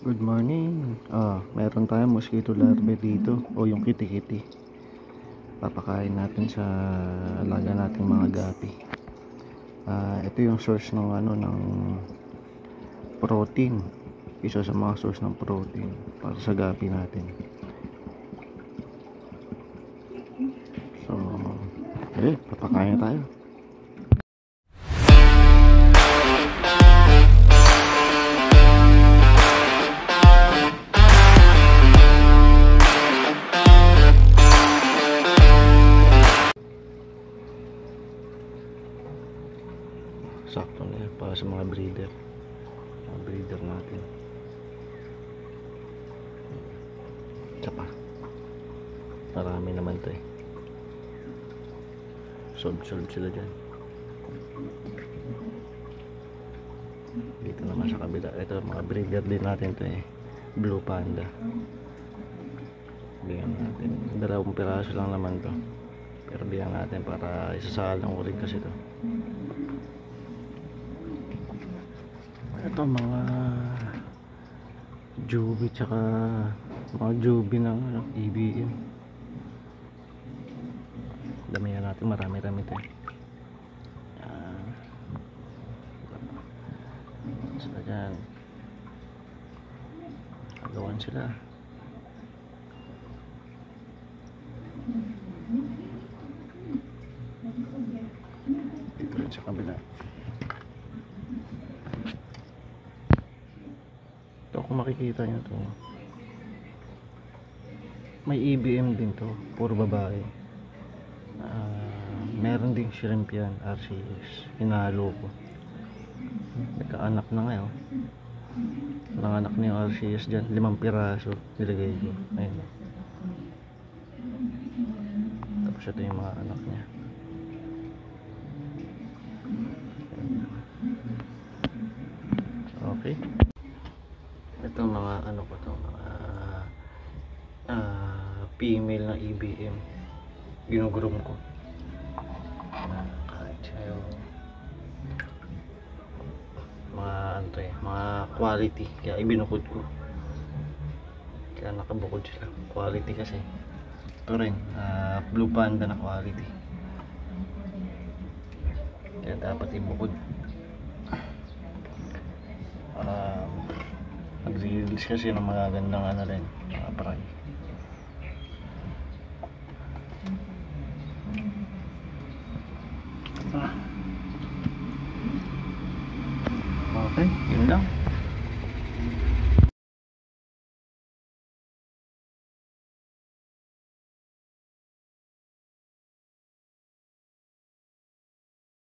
Good morning. Meron tayong mosquito larvae dito o yung kitikiti. Papakain natin sa alaga nating mga gapi. Ito yung source ng ng protein. Isa sa mga source ng protein para sa gapi natin. So, papakain tayo. Sakto na yan para sa mga breeder natin. Tsaka marami naman to solve sila dyan. Dito naman sa kabila, ito mga breeder din natin to blue panda. Bigyan natin 2 piraso lang naman to, pero bigyan natin para isasalang ko rin kasi to. Ito mga jubi tsaka mga jubi ng EBM. Damihan natin, marami-rami ito sila dyan, agawan sila. Dito rin sa kabila. Kung makikita nyo to, may EBM din to, puro babae. Meron ding shrimp yan, RCS, hinalo ko. Nagkaanak na ngayon. Nanganak na yung RCS dyan, 5 piraso nilagay ko. Ayun. Tapos ito yung mga anak niya. Okay. Ito mga ko to, mga female na EBM, ginugroom ko kahit sayo mga mga quality, kaya ibinukod ko, kaya nakabukod sila. Quality kasi ito rin, blue panda na quality, kaya dapat ibukod. Nag-release kasi ng mga gandang rin, mga price.